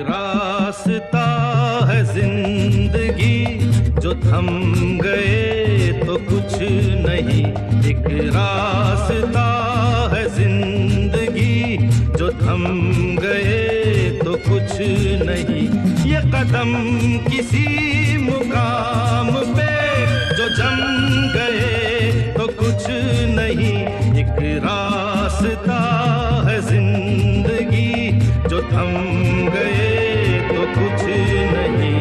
रास्ता है जिंदगी जो थम गए तो कुछ नहीं। एक रास्ता है जिंदगी जो थम गए तो कुछ नहीं। ये कदम किसी मुकाम पे जो जम गए तो कुछ नहीं। एक रास्ता है जिंदगी जो थम गए तो कुछ नहीं।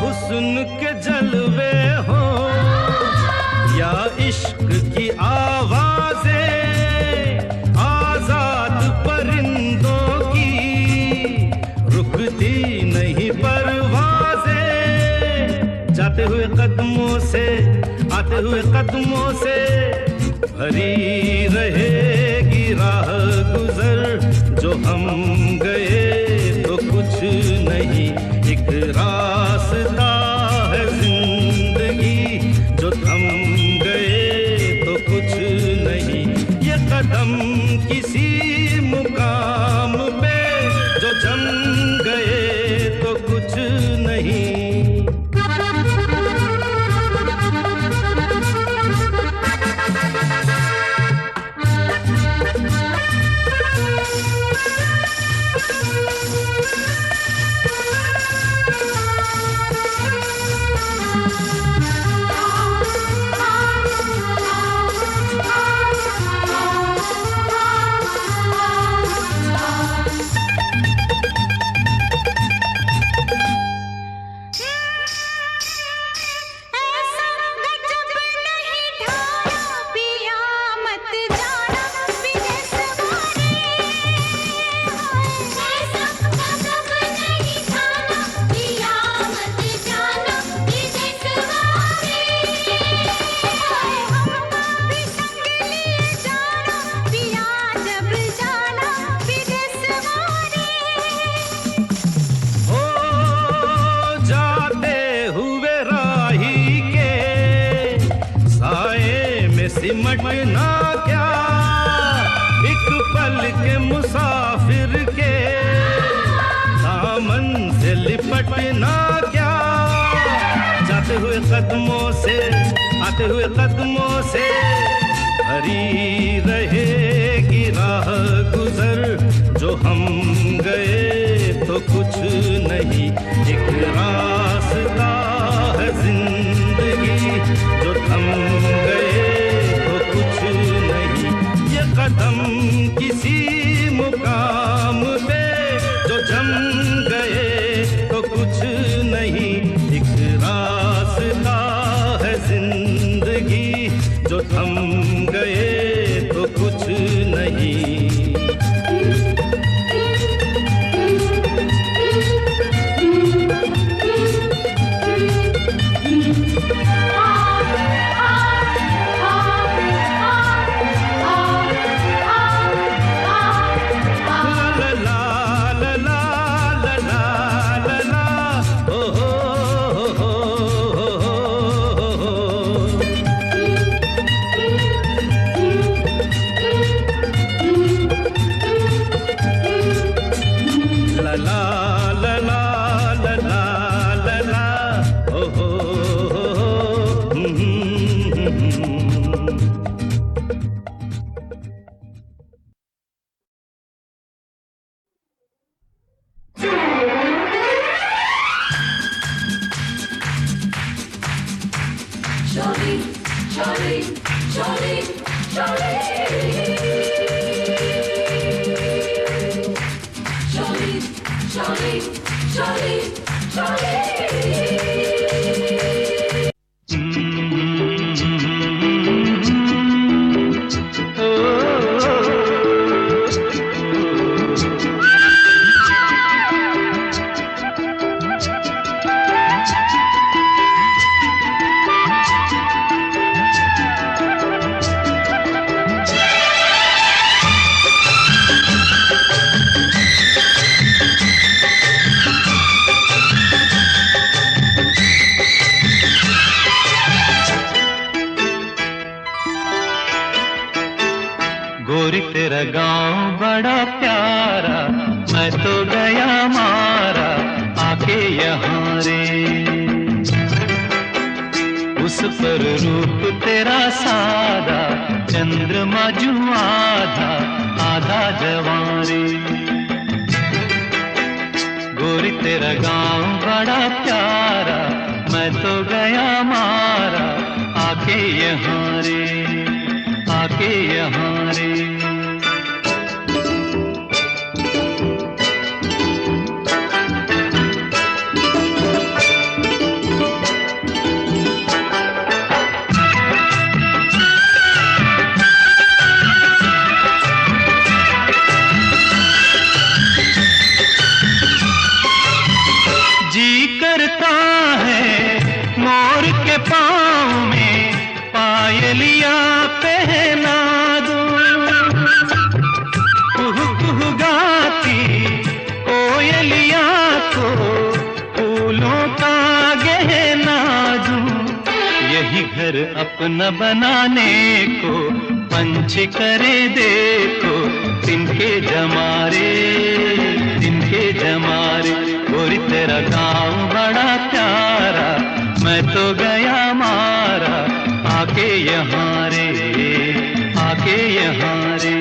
हुस्न के जलवे हो या इश्क की आवाजें, आजाद परिंदों की रुकती नहीं परवाजें। जाते हुए कदमों से आते हुए कदमों से भरी रहेगी राह गुजर। जो हम गए तो कुछ नहीं। एक रास्ता है जिंदगी जो थम गए तो कुछ नहीं। ये कदम किसी मुकाम पे जो जम गए तो कुछ नहीं। सिमटना क्या एक पल के मुसाफिर के दामन से लिपटना क्या। जाते हुए कदमों से आते हुए कदमों से भरी रहेगी राह गुजर। जो हम गए तो कुछ नहीं। एक रास्ता है जिंदगी जो थम गए कुछ नहीं। ये कदम किसी मुकाम पे जो जम गए तो कुछ नहीं। एक रास्ता है जिंदगी जो थम गए तो कुछ नहीं। गोरी तेरा गांव बड़ा प्यारा, मैं तो गया मारा आके यहाँ रे। उस पर रूप तेरा सादा, चंद्रमा जू आधा आधा जवां रे। गोरी तेरा गांव बड़ा प्यारा, मैं तो गया मारा आके यहाँ रे, आके यहाँ रे। जी करता है मोर के पाँव में पायलिया पहना दूं, कुहू कुहू गाती कोयलिया को फूलों का गहना दूं। यही घर अपना बनाने को पंछी करे देखो, तिनके जमारे तिनके जमारे। गोरी तेरा गाँव बड़ा प्यारा, मैं तो गया मारा आके यहाँ रे, आके यहाँ रे।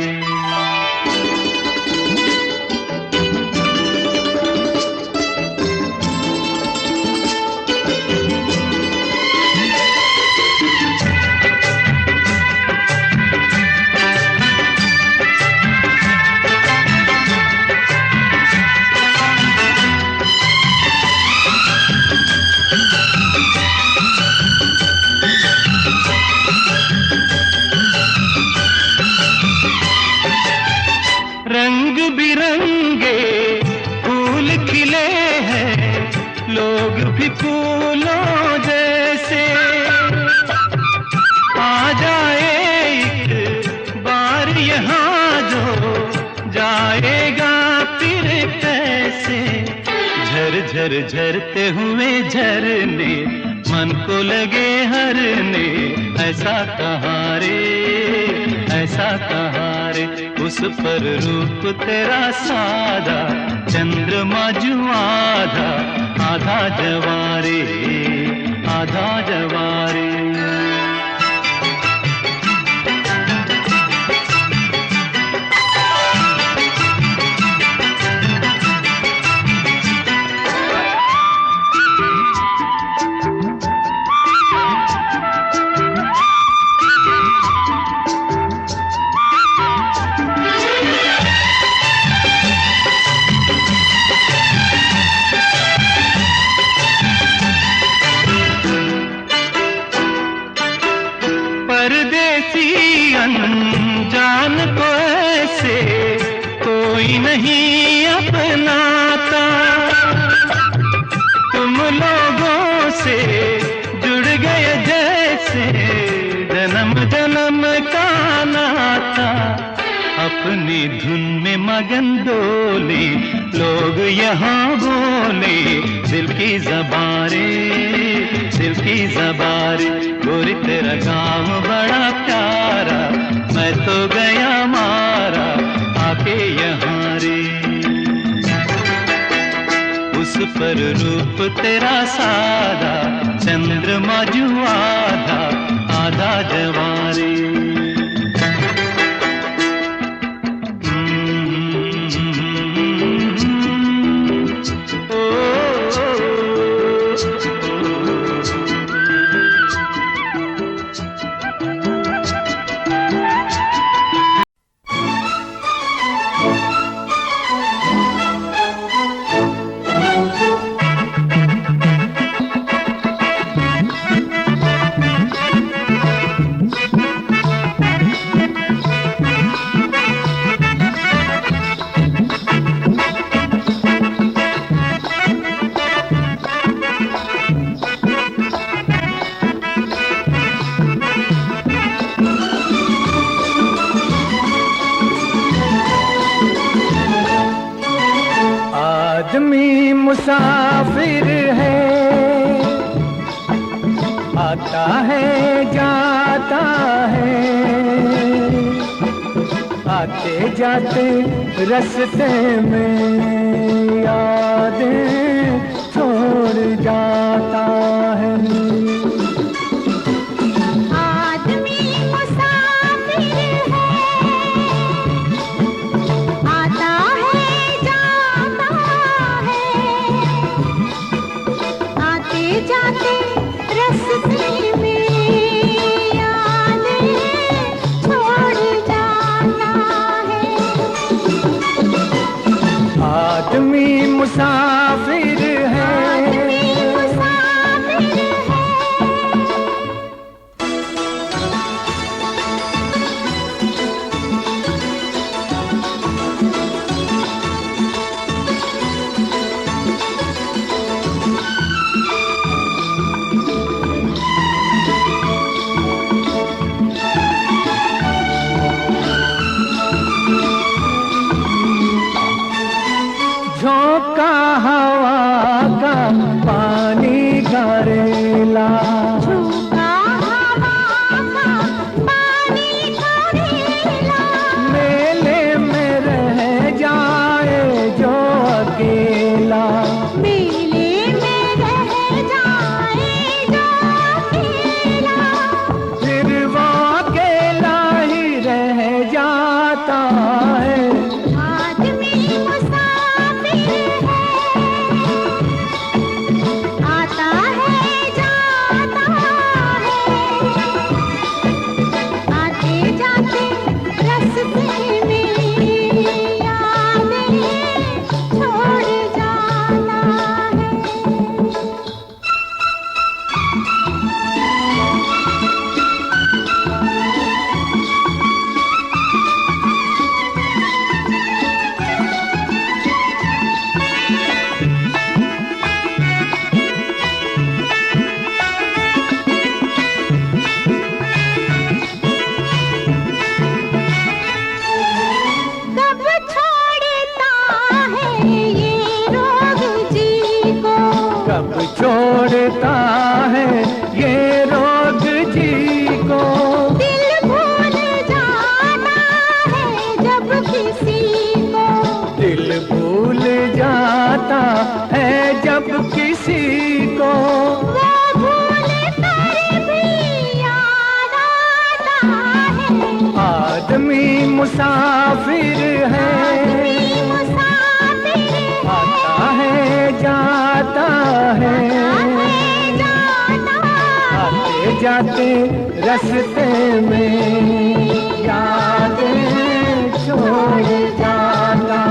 रंग बिरंगे फूल खिले हैं, लोग भी फूलों जैसे। आ जाए एक बार यहाँ जो जाएगा फिर कैसे। झर झर झरते हुए झरने मन को लगे हरने, ऐसा कहाँ रे, ऐसा कहाँ रे। उस पर रूप तेरा सादा, चंद्रमा जू आधा आधा जवारे, आधा जवारे। परदेसी अनजान को ऐसे कोई नहीं अपनाता, तुम लोगों से जुड़ गए जैसे जन्म जन्म का नाता। अपनी धुन में मगन डोले लोग यहाँ बोले, दिल की ज़बारे, दिल की ज़बारे। गोरी तेरा गाँव बड़ा प्यारा, मैं तो गया मारा आके यहाँ रे। उस पर रूप तेरा सादा, चंद्रमा जू आधा आधा जवारे। मुसाफिर है, आता है जाता है, आते जाते रास्ते में यादें छोड़ जाता है। आदमी मुसाफिर है, आता है जाता है, आते जाते रास्ते में यादें छोड़ जाता है। आदमी मुसाफिर है, आदमी मुसाफिर है। झोंका हवा का पानी घरेला, झूठा हवा का पानी करेला, मेले में रह जाए जो अकेला, मेले में रह जाए जो अकेला, फिर वो अकेला ही रह जाता है। आदमी मुसाफिर है, आता है जाता है, आते जाते रास्ते में यादें छोड़ जाता है। कब छोड़ता है ये रोग जी को, कब छोड़ता है ये रोग जी को, दिल भूल जाता है जब किसी को, दिल भूल जाता है जब किसी को, वो भूल कर भी याद आता है। आदमी मुसाफिर है, आदमी मुसाफिर आता है जाता है, जाता आते जाते रास्ते में यादें छोड़ जाता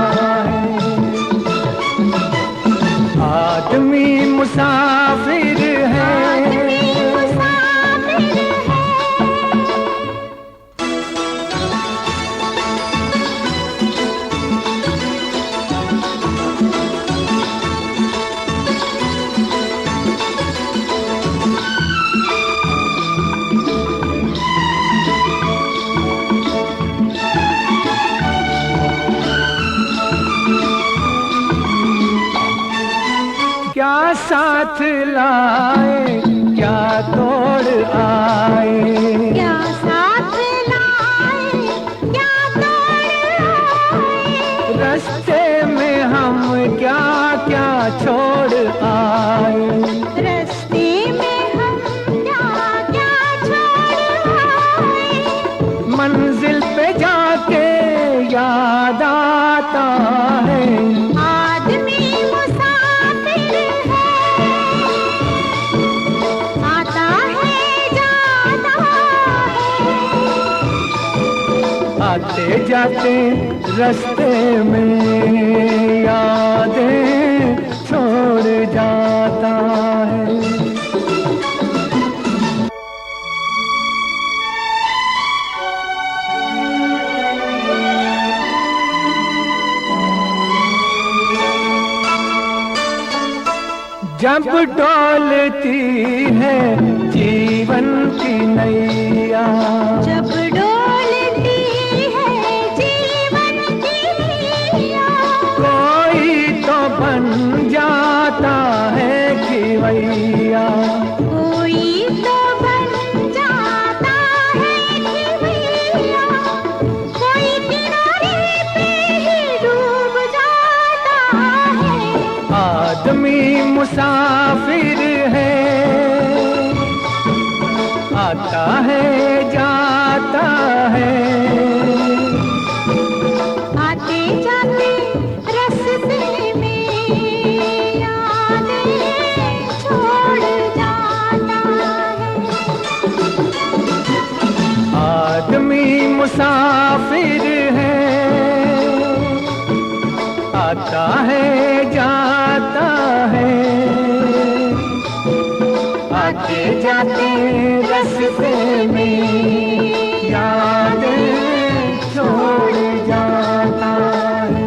है। आदमी मुसाफिर है, आदमी मुसाफिर है। क्या साथ लाए क्या तोड़ आए, क्या साथ लाए क्या तोड़ आए, रास्ते में हम क्या क्या छोड़ आए, रास्ते में हम क्या क्या छोड़ आए, मंजिल पे जाके याद आता है। आदमी मुसाफिर है, आता है जाता है, आते जाते रास्ते में यादें छोड़ जाता है। जब डोलती है जीवन की नैया, जब डोलती है जीवन की नैया, कोई तो बन जा मुसाफिर है, आता है जाता है। आते जाते रास्ते में यादें छोड़ जाता है। आदमी मुसाफिर है, आता है जाता है। आते जाते रास्ते में यादें छोड़ जाता है,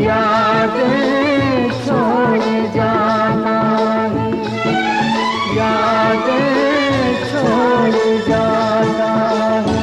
यादें छोड़ जाता है, यादें छोड़ जाता है।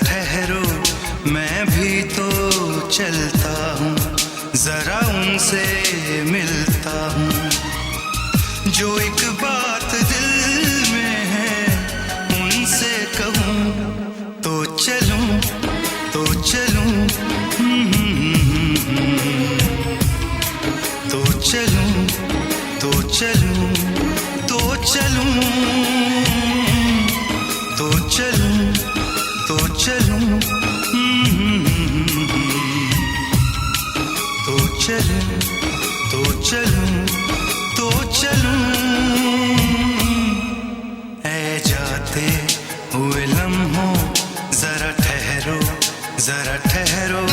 ठहरो मैं भी तो चलता हूँ, जरा उनसे मिलता हूँ। जो एक बात दिल में है उनसे कहूँ तो चलूँ तो चलूँ, तो चलूँ तो चलूँ, तो चलूँ, तो चलूँ, तो चलूँ, तो चलूँ, तो चलूँ, तो चलूँ। ऐ जाते हुए लम्हों जरा ठहरो, जरा ठहरो।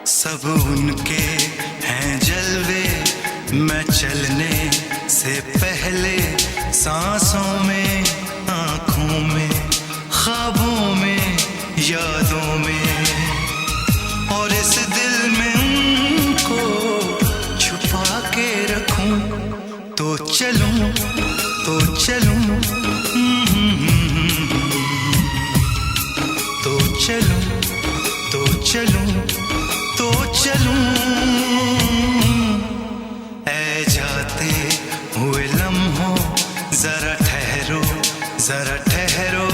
सब उनके हैं जलवे, मैं चलने से पहले सांसों में, आँखों में, ख्वाबों में, यादों में, और इस दिल में उनको छुपा के रखूं तो चलूं तो चलूं, तो चलूं तो चलूं, तो चलूं। ऐ जाते हुए लम्हों जरा ठहरो, जरा ठहरो।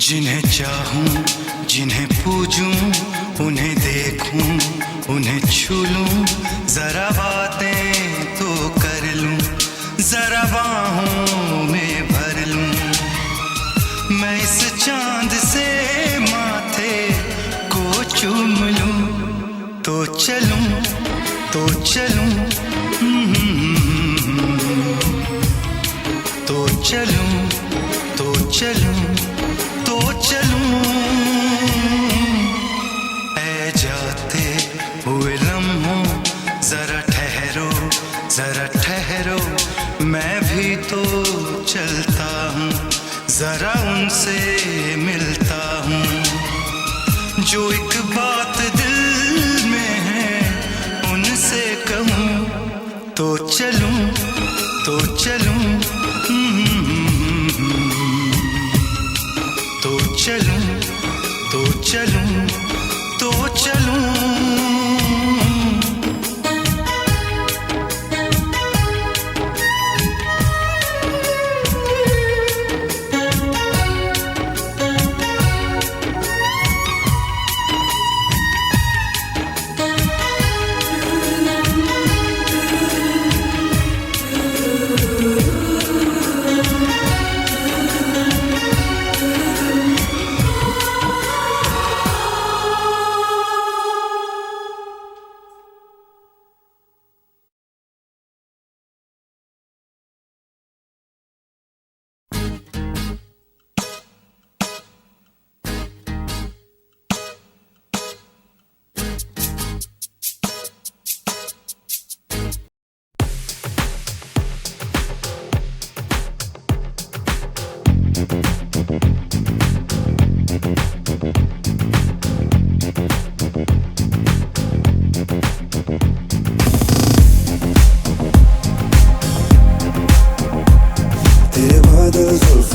जिन्हें चाहूं, जिन्हें पूजूं, उन्हें देखूं, उन्हें छू लूं, जरा बातें तो कर लूं, जरा बाहों में भर चलूं, तो चलूं, तो चलूं, तो चलूं। ऐ जाते हुए लम्हों जरा ठहरो, जरा ठहरो, मैं भी तो चलता हूँ, जरा उनसे मिलता हूँ। जो एक बात दिल में है उनसे कहूँ, तो चलूं, तो चलूं, तो चलूं, तो चलूं, तो चलूं।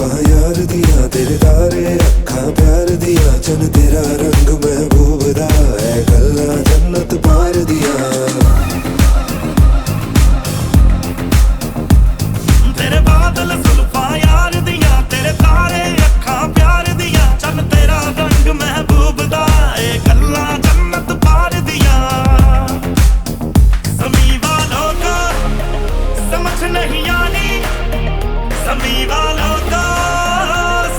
यार दिया तेरे तारे अखा प्यार दिया चन तेरा रंग महबूब दा है गल्ला जन्नत पार दिया। तेरे बादल जुल्फा यार दिया तेरे तारे अखा प्यार दिया चन तेरा रंग महबूब दा है गल्ला जन्नत पार दिया। समी वालों का समझ नहीं आनी, समी वालों का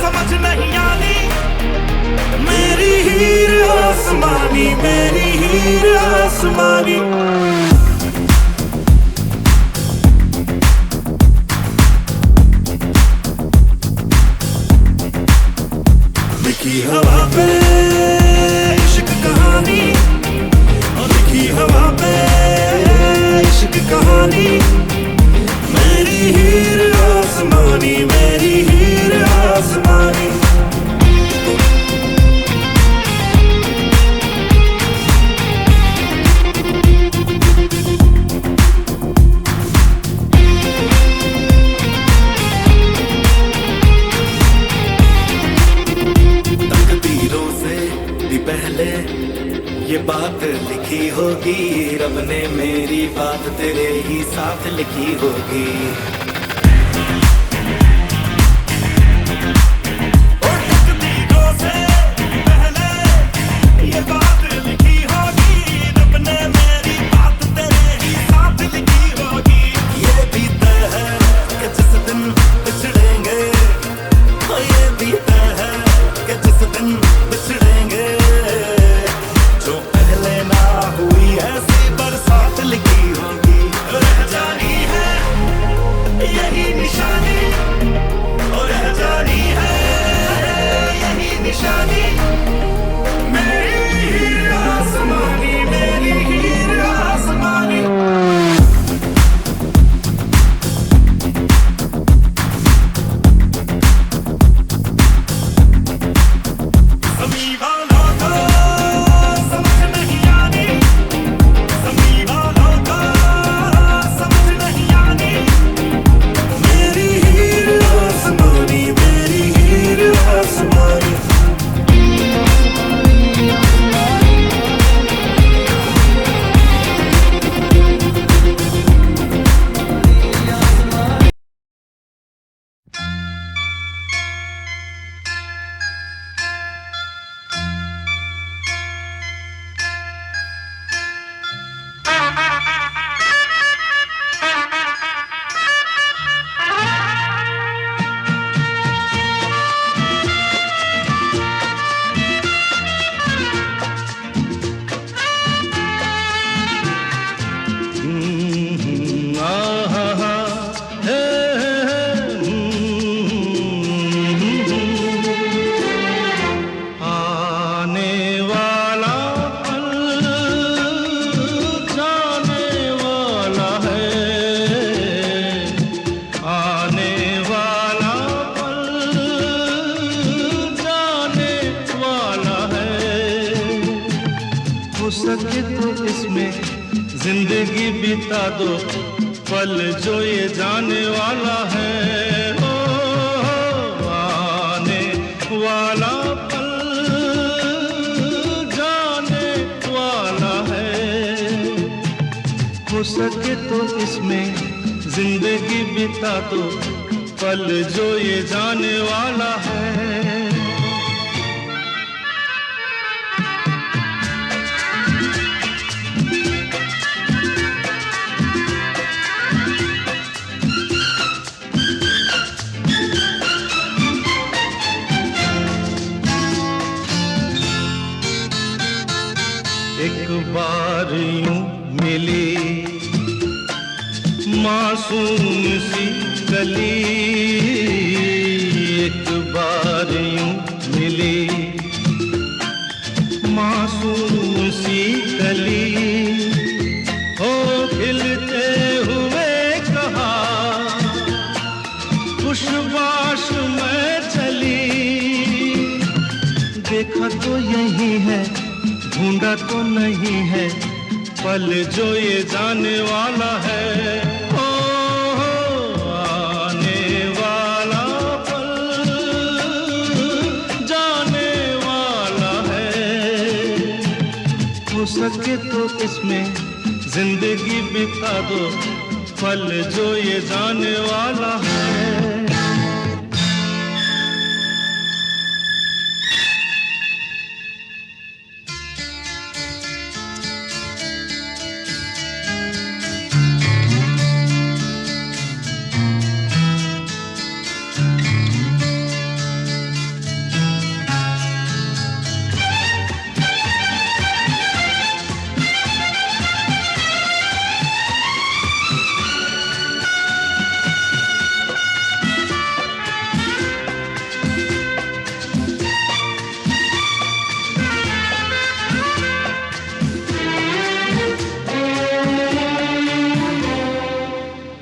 समझ नहीं आनी, मेरी हीर आसमानी, मेरी हीर आसमानी। लिखी हवा पे इश्क कहानी, और लिखी हवा पे इश्क कहानी, मेरी हीर आसमानी, मेरी हीर आसमानी। तकदीरों से भी पहले ये बात लिखी होगी, रब ने मेरी बात तेरे ही साथ लिखी होगी। सके तो इसमें जिंदगी बिता दो, पल जो ये जाने वाला है। ओ आने वाला पल जाने वाला है। हो सके तो इसमें जिंदगी बिता दो, पल जो ये जाने वाला है। एक बार यूं मिली मासूम सी कली, एक बार यूं मिली मासूम सी कली, हो खिलते हुए कहा खुशबाश में चली। देखा तो यही है, ढूंढा तो नहीं है, पल जो ये जाने वाला है। ओ आने वाला पल जाने वाला है। हो सके तो इसमें जिंदगी बिता दो, पल जो ये जाने वाला है।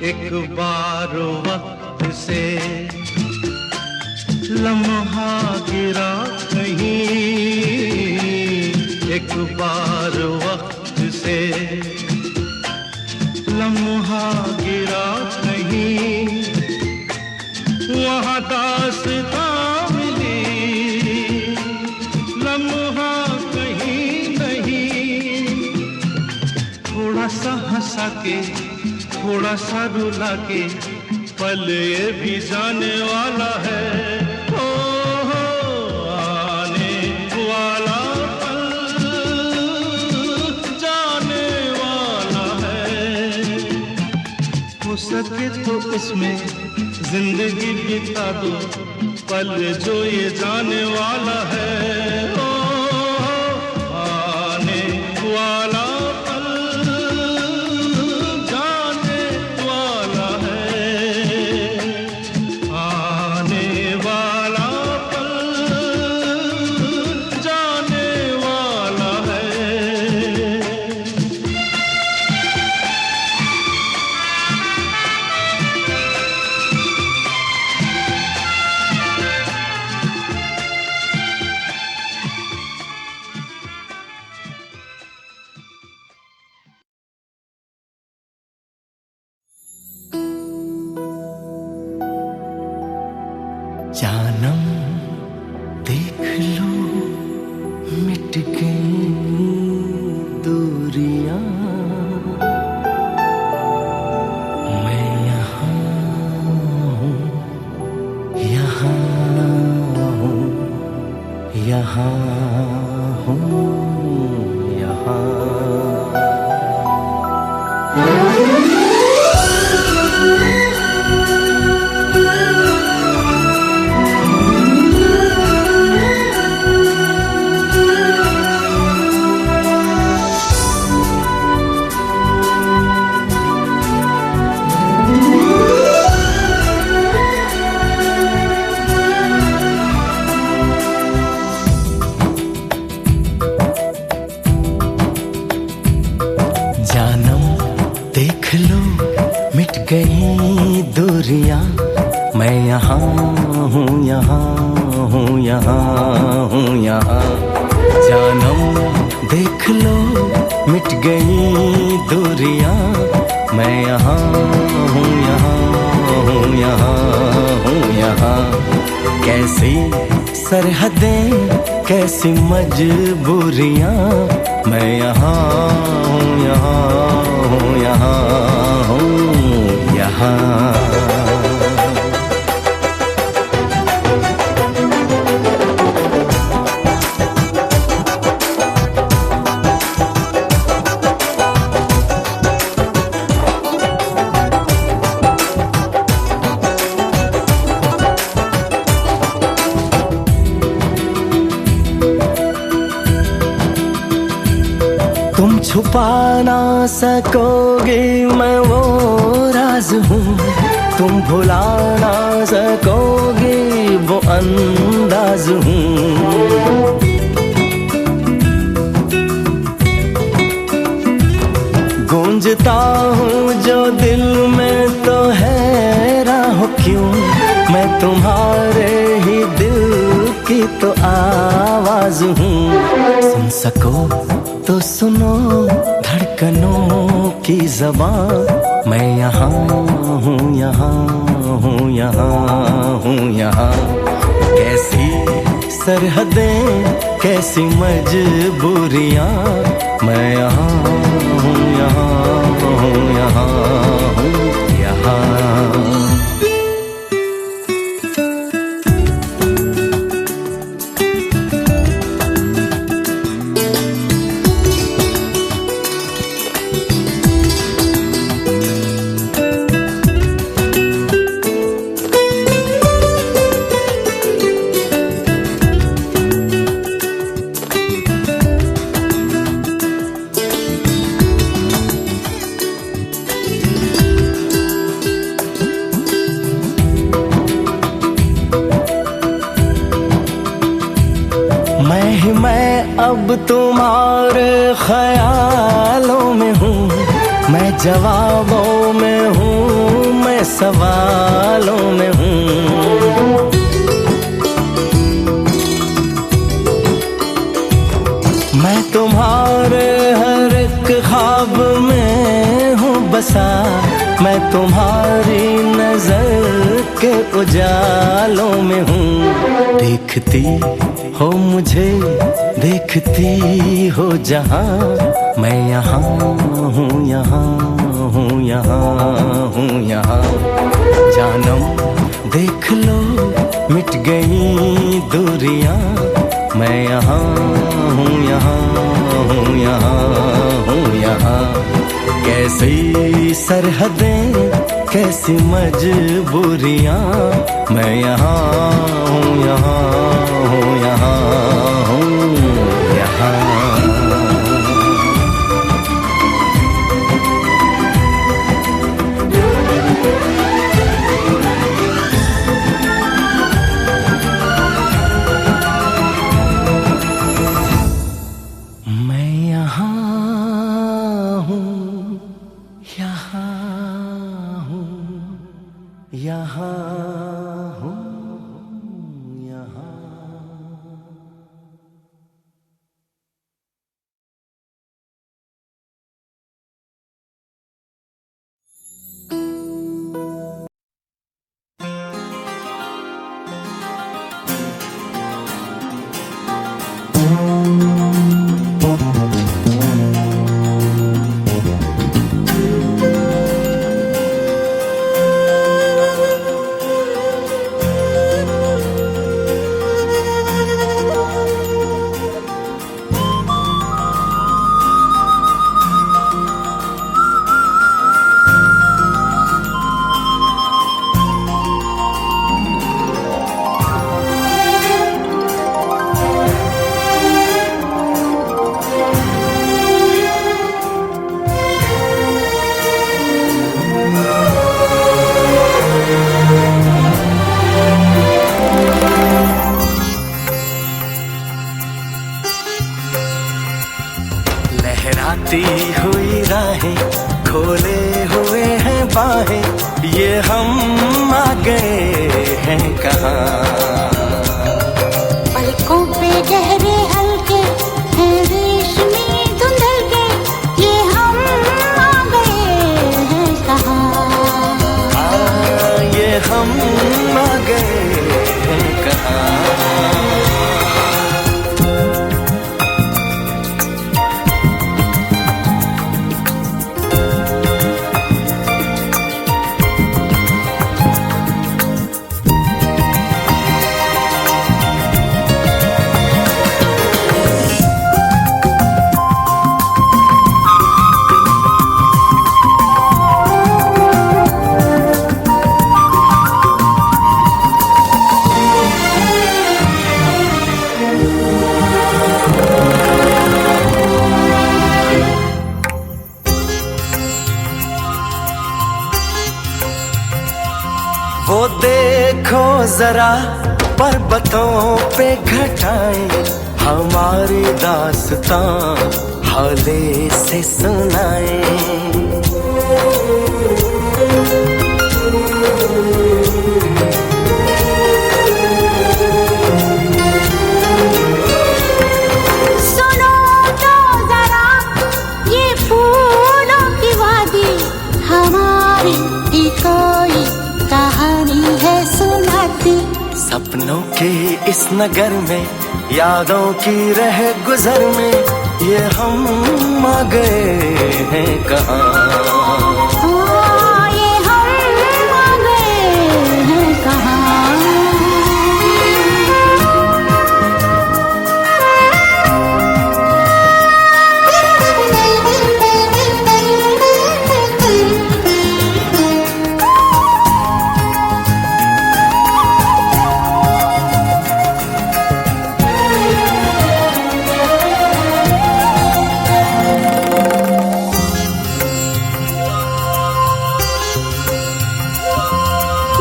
एक बार वक्त से लम्हा गिरा कहीं, एक बार वक्त से लम्हा गिरा कहीं, वहाँ दास्तां मिली लम्हा कहीं नहीं। थोड़ा सा हंसा के थोड़ा सा रुला के, पल ये भी जाने वाला है। ओ आने वाला पल जाने वाला है। हो सके तो इसमें जिंदगी बिता दो, पल जो ये जाने वाला है। ओ आने वाला जानम देख लो मिट गई दूरियां, मैं यहाँ हूँ, यहाँ हूँ, यहाँ हूँ, यहाँ। गई दूरियां, मैं यहाँ हूँ, यहाँ हूँ, यहाँ हूँ, यहाँ। जानम देख लो मिट गई दूरियां, मैं यहाँ हूँ, यहाँ हूँ, यहाँ हूँ, यहाँ। कैसी सरहदें, कैसी मजबूरियां, मैं यहाँ हूँ, यहाँ हूँ, यहाँ हूँ, यहाँ। तुम छुपा ना सकोगे मैं वो राज हूँ, तुम भुला ना सकोगे वो अंदाज हूँ। गूंजता हूँ जो दिल में तो हैरान हो क्यों, मैं तुम्हारे ही दिल की तो आवाज हूँ। सुन सको तो सुनो धड़कनों की ज़बान, मैं यहाँ हूँ, यहाँ हूँ, यहाँ हूँ, यहाँ। कैसी सरहदें, कैसी मजबूरियाँ, मैं यहाँ हूँ, यहाँ हूँ, यहाँ हूँ, यहाँ। मैं अब तुम्हारे ख्यालों में हूँ, मैं जवाबों में हूँ, मैं सवालों में हूँ। मैं तुम्हारे हर एक ख्वाब में हूँ बसा, मैं तुम्हारी नजर के उजालों में हूँ। देखती हो मुझे, देखती हो जहाँ, मैं यहाँ हूँ, यहाँ हूँ, यहाँ हूँ, यहाँ। जानम देख लो मिट गई दूरियां, मैं यहाँ हूँ, यहाँ हूँ, यहाँ हूँ, यहाँ। कैसी सरहदें, कैसी मजबूरियां, मैं यहाँ हूँ, यहाँ हूँ, यहाँ हूँ, यहाँ। लहराती हुई राहें, खोले हुए हैं बाहें, ये हम आ गए हैं कहाँ। पलकों पे गहरे हल्के हैं रेशमी धुंधल के, जरा पर्वतों पे घटाएं हमारी दास्तां हौले से सुनाएं। सुनो तो जरा ये फूलों की वादी हमारी ही कोई कहानी है सुनाती। सपनों के इस नगर में यादों की रह गुजर में ये हम आ गए हैं कहाँ। ये हम आ गए हैं कहाँ।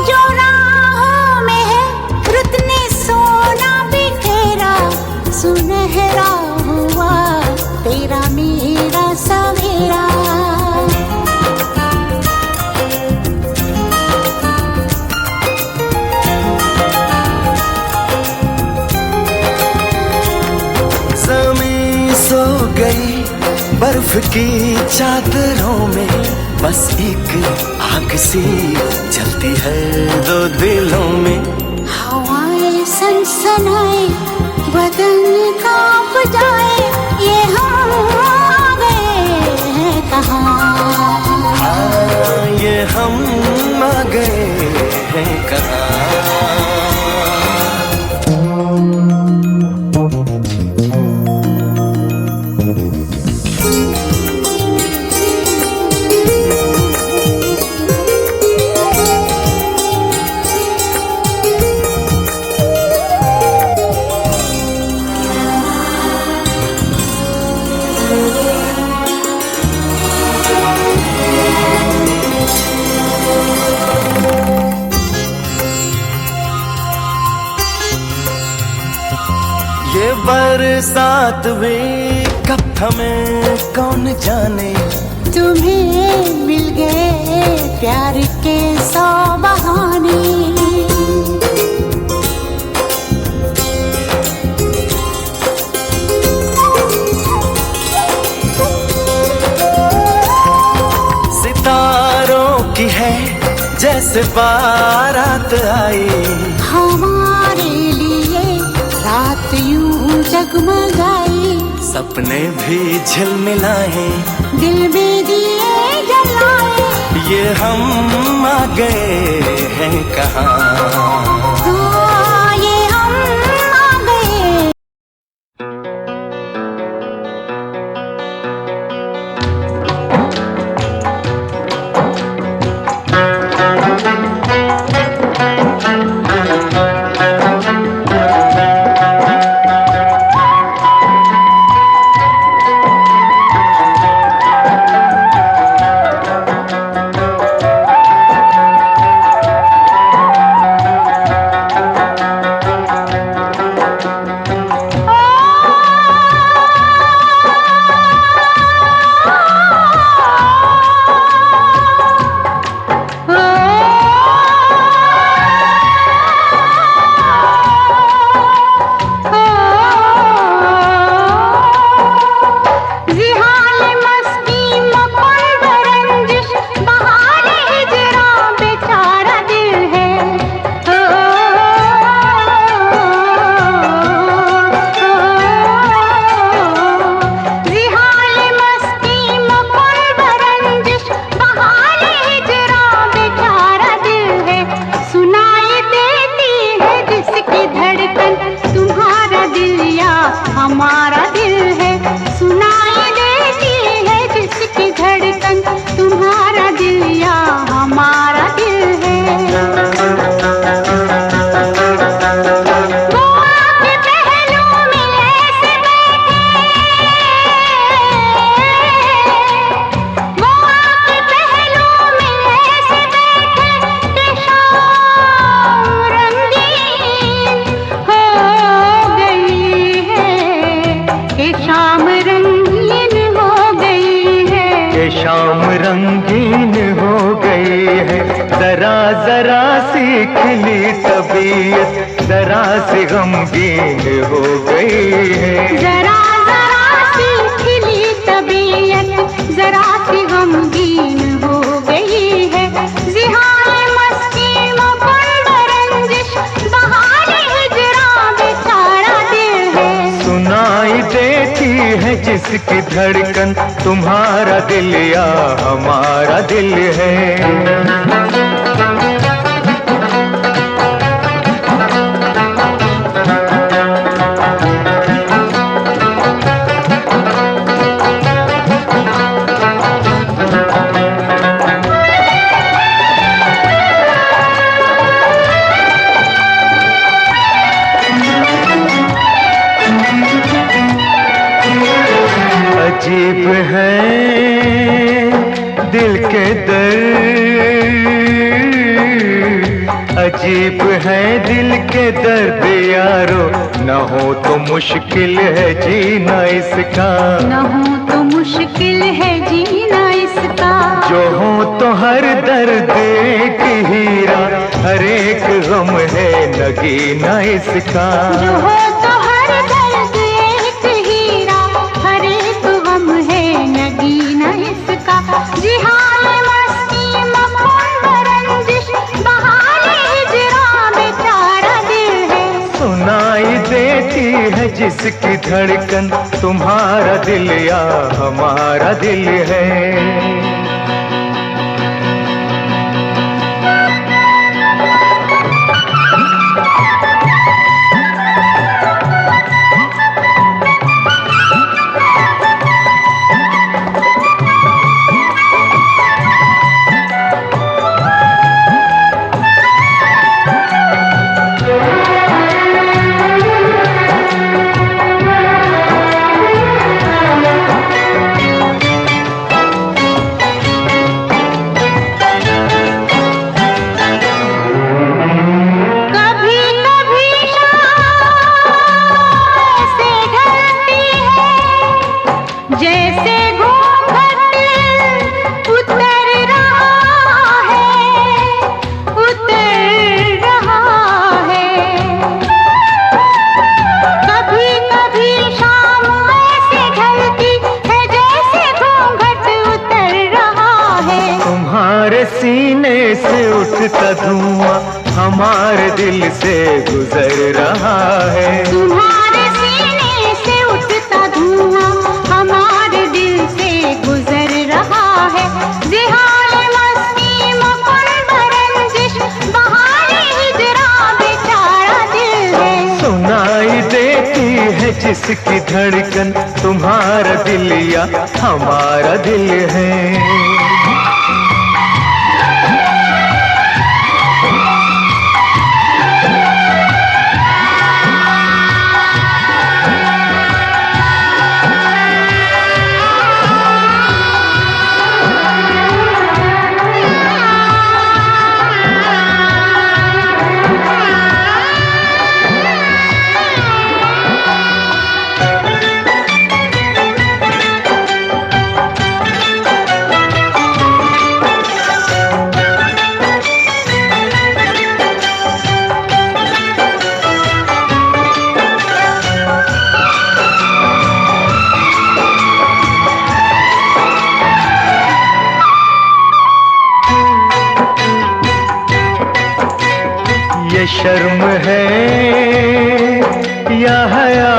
जो राहों में है रुत ने सोना बिखेरा सुनहरा हुआ तेरा मेरा सवेरा। ज़मीं सो गई बर्फ की चादरों में बस एक आग सी जलती है दो दिलों में। हवाएं सनसनाए बदन कांप जाए ये हम आ गए हैं कहाँ। हाँ ये हम आ गए हैं कहाँ। ये बरसात भी कब थमे कौन जाने। तुम्हें मिल गए प्यार के 100 बहाने। सितारों की है जैसे बारात आई हमारे लिए रात यूं जगमगाई। सपने भी झिलमिलाए दिल में दिए जलाए ये हम आ गए हैं कहाँ। ये हम आ गए। खिली तबीयत जरा सी गमगीन हो गई है। जरा जरा सी खिली तबीयत जरा सी गमगीन हो गई है। जिहाने मस्ती मुकुंद रंजिश बहाने हिजरा बेचारा दिल है। सुनाई देती है जिसकी धड़कन तुम्हारा दिल या हमारा दिल है। अजीब है दिल के दर्द, अजीब है दिल के दर्द यारो, न हो तो मुश्किल है जीना इसका। न हो तो मुश्किल है जीना इसका। जो हो तो हर दर्द एक हीरा, हर एक गम है नगीना इसका। जो हो तो हर दर्द एक हीरा, हर एक गम है नगीना इसका। जिहाने मस्ती मुकुंद रंजिश बहाने हिजरा बेचारा दिल है। सुनाई देती है जिसकी धड़कन तुम्हारा दिल या हमारा दिल है। जैसे घूंघट उतर रहा है, उतर रहा है। कभी कभी शाम ऐसे ढलती है जैसे घूंघट उतर रहा है। तुम्हारे सीने से उठता धुआं हमारे दिल से गुजर रहा है। तुम्हारे सीने से उठता धुआं हमारे दिल से गुजर रहा है। जिहाने मस्ती मुकुंद रंजिश बहाने हिजरा बेचारा दिल है। सुनाई देती है जिसकी धड़कन तुम्हारा दिल या हमारा दिल है। ये शर्म है या हया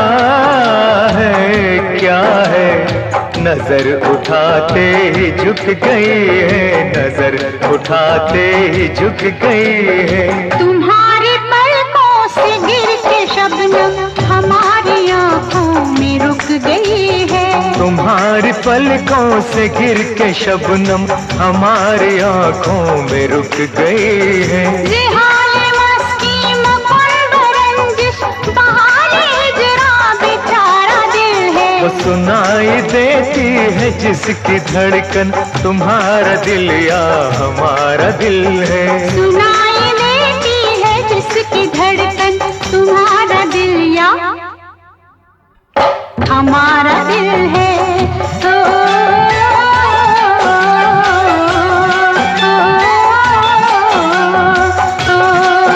है क्या है, नजर उठाते ही झुक गई है, नजर उठाते ही झुक गई है। तुम्हारी पलकों से गिर के शबनम हमारी आंखों में रुक गई है। तुम्हारी पलकों से गिर के शबनम हमारी आंखों में रुक गई है। जिहाने मस्ती मुकुंद रंजिश बहाने हिजरा बेचारा दिल है। वो सुनाई देती है जिसकी धड़कन तुम्हारा दिल या हमारा दिल है। सुनाई देती है जिसकी धड़कन तुम्हारा दिल या हमारा दिल है। ओ, ओ, ओ, ओ, ओ,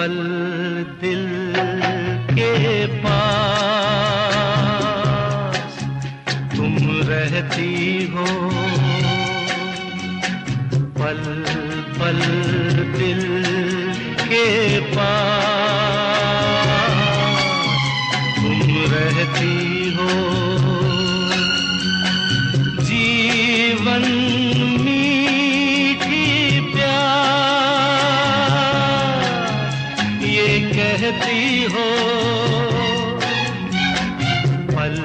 पल दिल के पास तुम रहती हो, पल पल दिल के पास तुम रहती हो। जीवन मीठी प्यास ये कहती हो, पल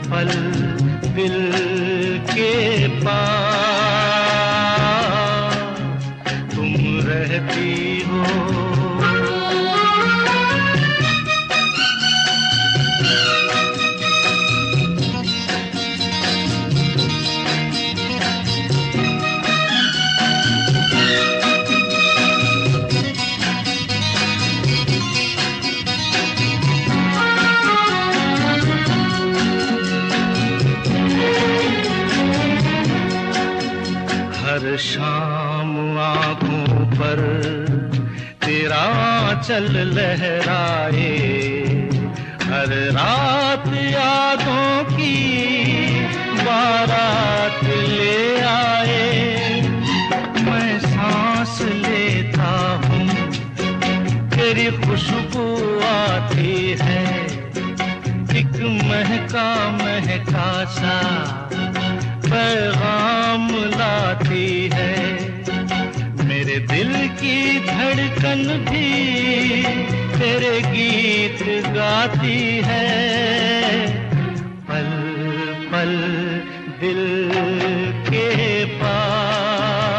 पल दिल के पास तुम रहती हो। हर शाम आँखों पर तेरा चल लहराए, हर रात यादों की बारात ले आए। मैं सांस लेता हूँ तेरी खुशबू आती है, एक महका महका सा पैगाम लाती है। मेरे दिल की धड़कन भी तेरे गीत गाती है, पल पल दिल के पास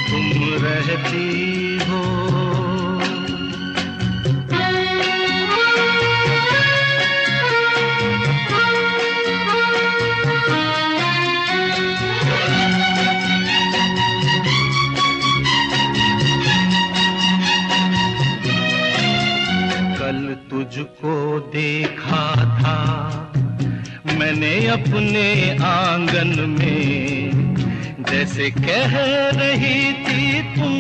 तुम रहती हो। तुझको देखा था मैंने अपने आंगन में, जैसे कह रही थी तुम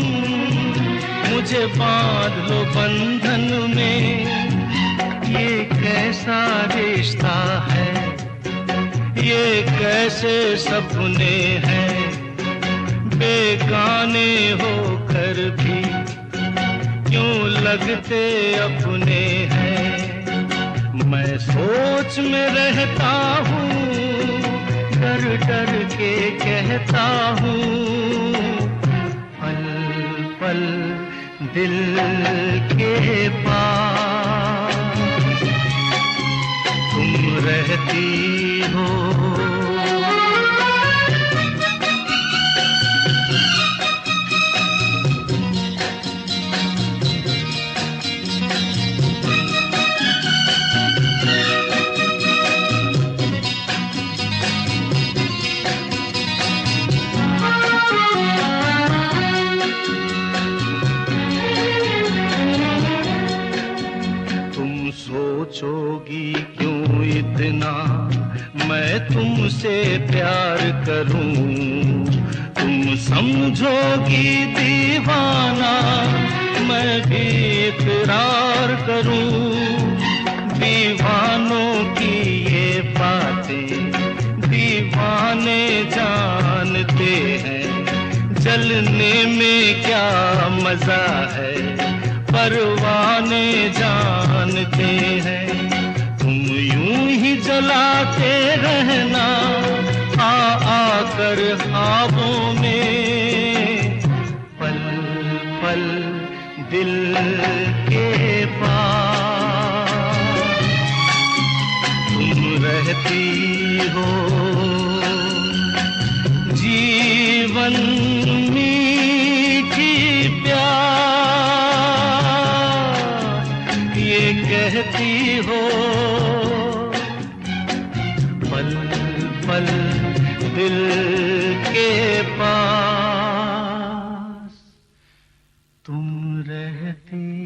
मुझे बांध लो बंधन में। ये कैसा रिश्ता है, ये कैसे सपने हैं, बेगाने होकर भी क्यों लगते अपने हैं। मैं सोच में रहता हूँ, डर डर के कहता हूँ, पल पल दिल के पास तुम रहती हो। सोचोगी क्यों इतना मैं तुमसे प्यार करूं, तुम समझोगी दीवाना मैं भी इकरार करूं। दीवानों की ये बातें दीवाने जानते हैं, जलने में क्या मजा है परवाने जानते हैं। तुम यूं ही जलाते रहना आ आकर ख्वाबों में, पल पल दिल के पास तुम रहती हो। जीवन मीठी प्यास ये कहती हो, पल पल दिल के पास तुम रहती